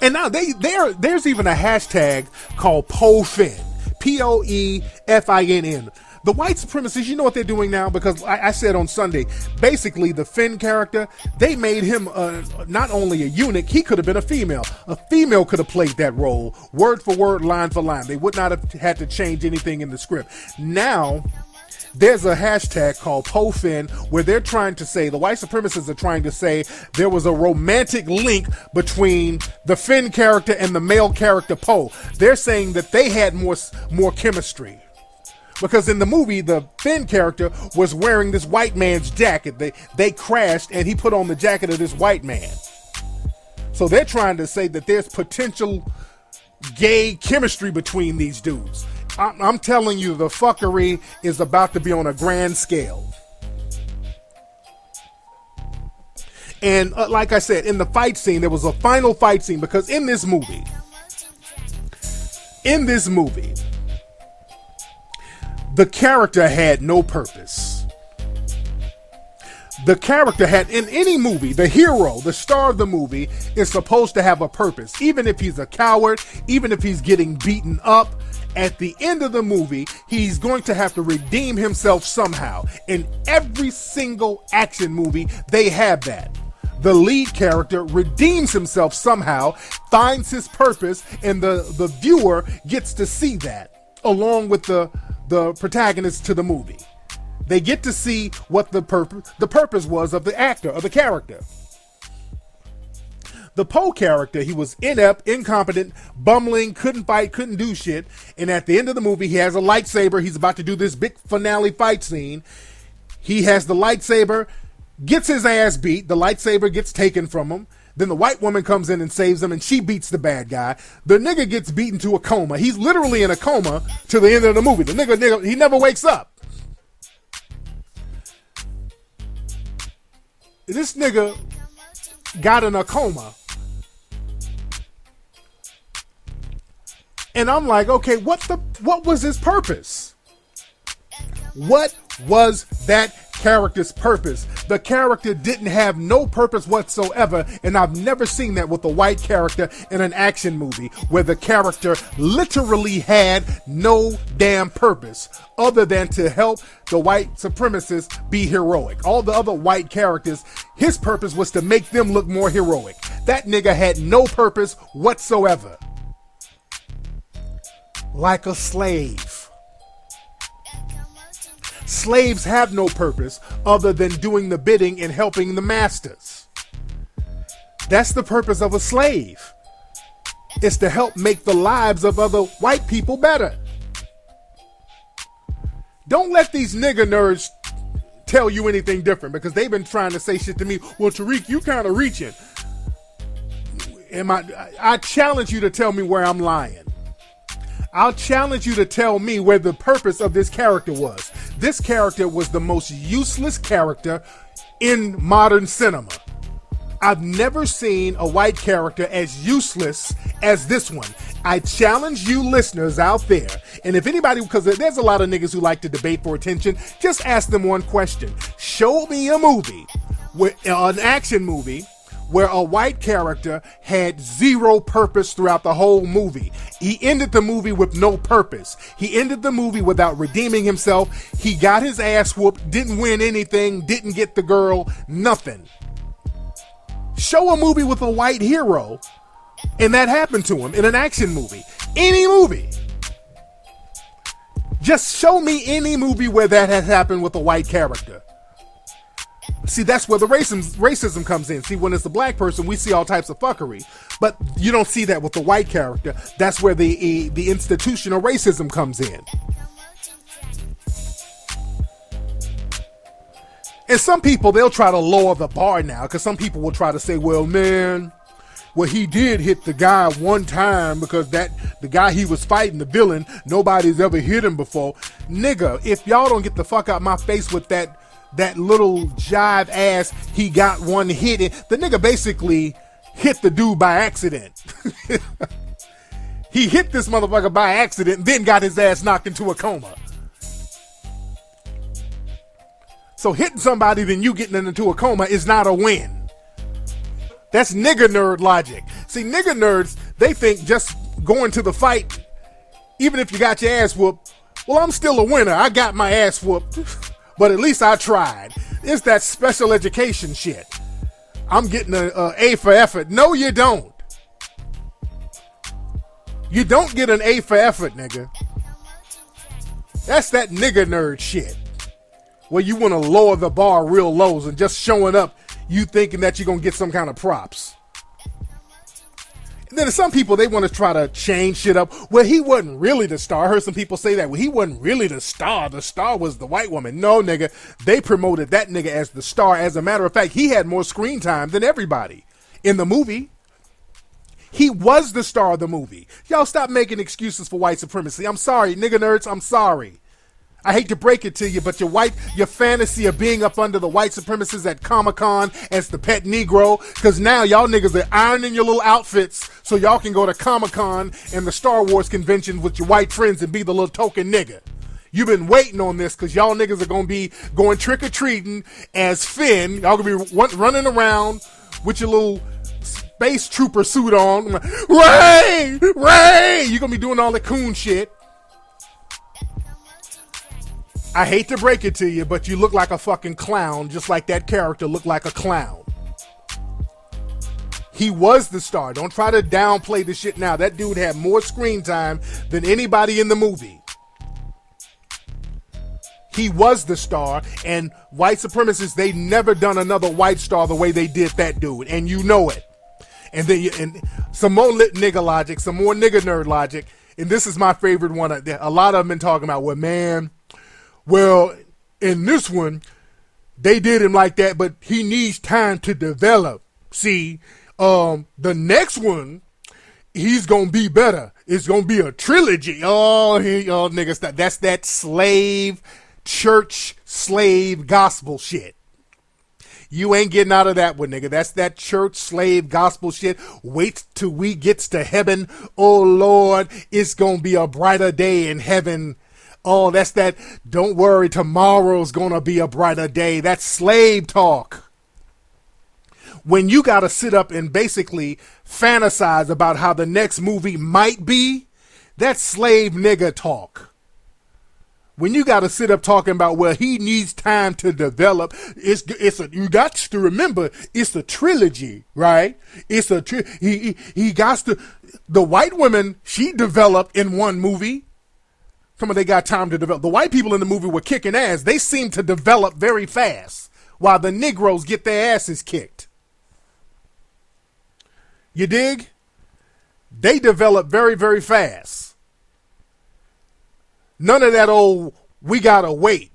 And now there's even a hashtag called PoeFinn, PoeFinn. The white supremacists, you know what they're doing now? Because I said on Sunday, basically the Finn character, they made him not only a eunuch, he could have been a female. A female could have played that role, word for word, line for line. They would not have had to change anything in the script. Now, there's a hashtag called PoeFinn where they're trying to say, the white supremacists are trying to say there was a romantic link between the Finn character and the male character Poe. They're saying that they had more chemistry. Because in the movie, the Finn character was wearing this white man's jacket. They crashed and he put on the jacket of this white man. So they're trying to say that there's potential gay chemistry between these dudes. I'm telling you, the fuckery is about to be on a grand scale. And like I said, in the fight scene, there was a final fight scene because in this movie, the character had no purpose. The character had, in any movie, the hero, the star of the movie, is supposed to have a purpose. Even if he's a coward, even if he's getting beaten up, at the end of the movie, he's going to have to redeem himself somehow. In every single action movie, they have that. The lead character redeems himself somehow, finds his purpose, and the viewer gets to see that, along with the protagonist to the movie. They get to see what the purpose was of the actor, of the character. The Poe character, he was inept, incompetent, bumbling, couldn't fight, couldn't do shit. And at the end of the movie, he has a lightsaber. He's about to do this big finale fight scene. He has the lightsaber, gets his ass beat. The lightsaber gets taken from him. Then the white woman comes in and saves him, and she beats the bad guy. The nigga gets beaten to a coma. He's literally in a coma to the end of the movie. The nigga, he never wakes up. This nigga got in a coma. And I'm like, okay, what was his purpose? What was that character's purpose? The character didn't have no purpose whatsoever, and I've never seen that with a white character in an action movie where the character literally had no damn purpose other than to help the white supremacists be heroic. All the other white characters, his purpose was to make them look more heroic. That nigga had no purpose whatsoever. Like a slave. Slaves have no purpose other than doing the bidding and helping the masters. That's the purpose of a slave. It's to help make the lives of other white people better. Don't let these nigga nerds tell you anything different, because they've been trying to say shit to me. Well, Tariq, you kind of reaching. I challenge you to tell me where I'm lying. I'll challenge you to tell me where the purpose of this character was. This character was the most useless character in modern cinema. I've never seen a white character as useless as this one. I challenge you listeners out there, and if anybody, because there's a lot of niggas who like to debate for attention, just ask them one question. Show me a movie, an action movie, where a white character had zero purpose throughout the whole movie. He ended the movie with no purpose. He ended the movie without redeeming himself. He got his ass whooped, didn't win anything, didn't get the girl, nothing. Show a movie with a white hero, and that happened to him in an action movie. Any movie. Just show me any movie where that has happened with a white character. See, that's where the racism comes in. See, when it's a black person, we see all types of fuckery. But you don't see that with the white character. That's where the institutional racism comes in. And some people, they'll try to lower the bar now, because some people will try to say, well, man, well, he did hit the guy one time because the guy he was fighting, the villain, nobody's ever hit him before. Nigga, if y'all don't get the fuck out my face with that little jive ass, he got one hit in. The nigga basically hit the dude by accident. He hit this motherfucker by accident and then got his ass knocked into a coma. So hitting somebody then you getting into a coma is not a win. That's nigga nerd logic. See, nigga nerds, they think just going to the fight, even if you got your ass whooped, well, I'm still a winner. I got my ass whooped. But at least I tried. It's that special education shit. I'm getting an A for effort. No, you don't. You don't get an A for effort, nigga. That's that nigga nerd shit. Where you want to lower the bar real low and just showing up, you thinking that you're going to get some kind of props. And then some people, they want to try to change shit up. Well, he wasn't really the star. I heard some people say that. Well, he wasn't really the star. The star was the white woman. No, nigga. They promoted that nigga as the star. As a matter of fact, he had more screen time than everybody in the movie. He was the star of the movie. Y'all stop making excuses for white supremacy. I'm sorry, nigga nerds. I'm sorry. I hate to break it to you, but your fantasy of being up under the white supremacists at Comic-Con as the pet Negro, because now y'all niggas are ironing your little outfits so y'all can go to Comic-Con and the Star Wars convention with your white friends and be the little token nigga. You've been waiting on this because y'all niggas are going to be going trick-or-treating as Finn. Y'all going to be running around with your little space trooper suit on. Ray! Ray! You're going to be doing all the coon shit. I hate to break it to you, but you look like a fucking clown, just like that character looked like a clown. He was the star. Don't try to downplay the shit now. That dude had more screen time than anybody in the movie. He was the star, and white supremacists, they never done another white star the way they did that dude, and you know it. And then some more lit nigga logic, some more nigga nerd logic, and this is my favorite one. A lot of them been talking about, well, man, well, in this one, they did him like that, but he needs time to develop. See, the next one, he's gonna be better. It's gonna be a trilogy. Oh, niggas, that's that church slave gospel shit. You ain't getting out of that one, nigga. That's that church slave gospel shit. Wait till we gets to heaven. Oh Lord, it's gonna be a brighter day in heaven. Oh, that's that. Don't worry, tomorrow's gonna be a brighter day. That's slave talk. When you gotta sit up and basically fantasize about how the next movie might be, that's slave nigga talk. When you gotta sit up talking about, well, he needs time to develop, you got to remember, it's a trilogy, right? It's a he got to, the white women, she developed in one movie. Some of they got time to develop. The white people in the movie were kicking ass. They seem to develop very fast, while the Negroes get their asses kicked. You dig? They develop very, very fast. None of that old, we gotta wait.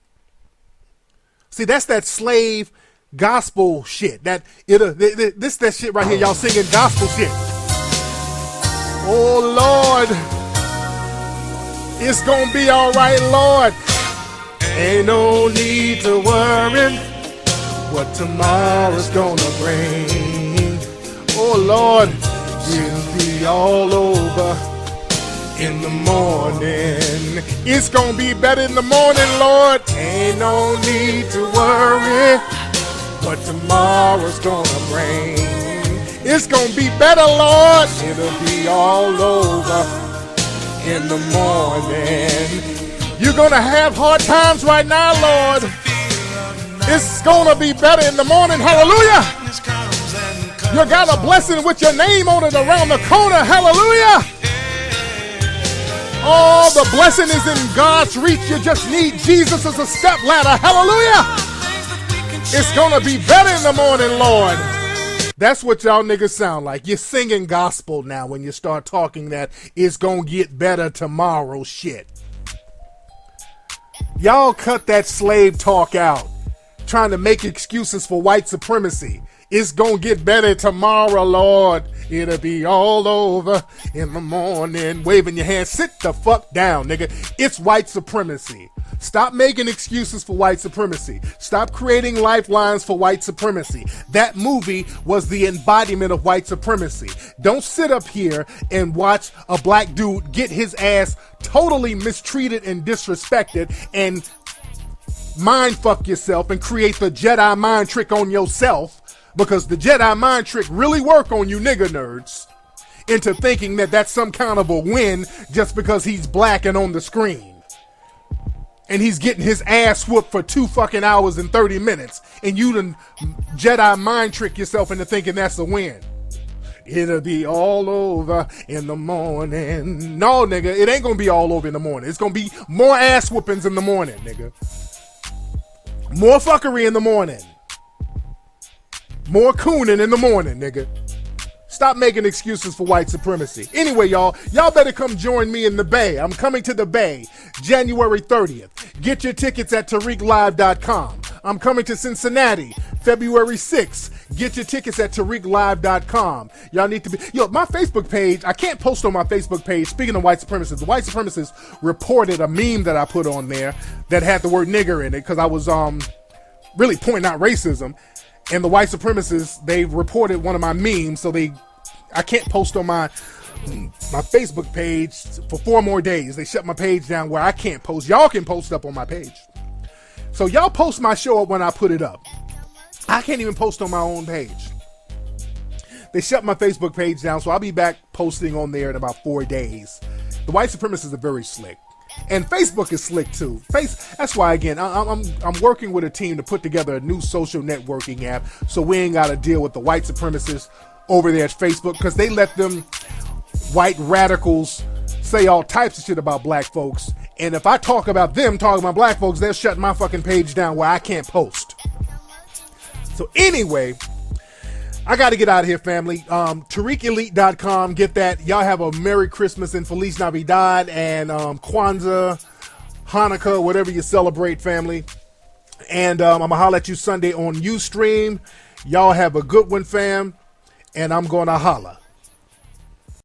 See, that's that slave gospel shit. That shit right here, y'all singing gospel shit. Oh Lord, it's gonna be all right, Lord. Ain't no need to worry what tomorrow's gonna bring. Oh Lord, it'll be all over in the morning. It's gonna be better in the morning, Lord. Ain't no need to worry what tomorrow's gonna bring. It's gonna be better, Lord. It'll be all over in the morning. You're gonna have hard times right now, Lord. It's gonna be better in the morning. Hallelujah. You got a blessing with your name on it around the corner. Hallelujah. Oh, the blessing is in God's reach. You just need Jesus as a step ladder. Hallelujah. It's going to be better in the morning, Lord. That's what y'all niggas sound like. You're singing gospel now when you start talking that it's going to get better tomorrow shit. Y'all cut that slave talk out, trying to make excuses for white supremacy. It's gonna get better tomorrow, Lord. It'll be all over in the morning. Waving your hand. Sit the fuck down, nigga. It's white supremacy. Stop making excuses for white supremacy. Stop creating lifelines for white supremacy. That movie was the embodiment of white supremacy. Don't sit up here and watch a black dude get his ass totally mistreated and disrespected and mind fuck yourself and create the Jedi mind trick on yourself. Because the Jedi mind trick really work on you nigga nerds into thinking that that's some kind of a win just because he's black and on the screen. And he's getting his ass whooped for 2 fucking hours and 30 minutes. And you done Jedi mind trick yourself into thinking that's a win. It'll be all over in the morning. No, nigga, it ain't gonna be all over in the morning. It's gonna be more ass whoopings in the morning, nigga. More fuckery in the morning. More cooning in the morning, nigga. Stop making excuses for white supremacy. Anyway, y'all better come join me in the Bay. I'm coming to the Bay January 30th. Get your tickets at TariqLive.com. I'm coming to Cincinnati February 6th. Get your tickets at TariqLive.com. Y'all need to be... my Facebook page, I can't post on my Facebook page. Speaking of white supremacists, the white supremacists reported a meme that I put on there that had the word nigger in it because I was really pointing out racism. And the white supremacists, they reported one of my memes, so I can't post on my Facebook page for 4 more days. They shut my page down where I can't post. Y'all can post up on my page. So y'all post my show up when I put it up. I can't even post on my own page. They shut my Facebook page down, so I'll be back posting on there in about 4 days. The white supremacists are very slick. And Facebook is slick too. That's why, again, I'm working with a team to put together a new social networking app so we ain't got to deal with the white supremacists over there at Facebook because they let them white radicals say all types of shit about black folks. And if I talk about them talking about black folks, they'll shut my fucking page down where I can't post. So anyway, I got to get out of here, family. TariqElite.com. Get that. Y'all have a Merry Christmas and Feliz Navidad and Kwanzaa, Hanukkah, whatever you celebrate, family. And I'm going to holler at you Sunday on Ustream. Y'all have a good one, fam. And I'm going to holla.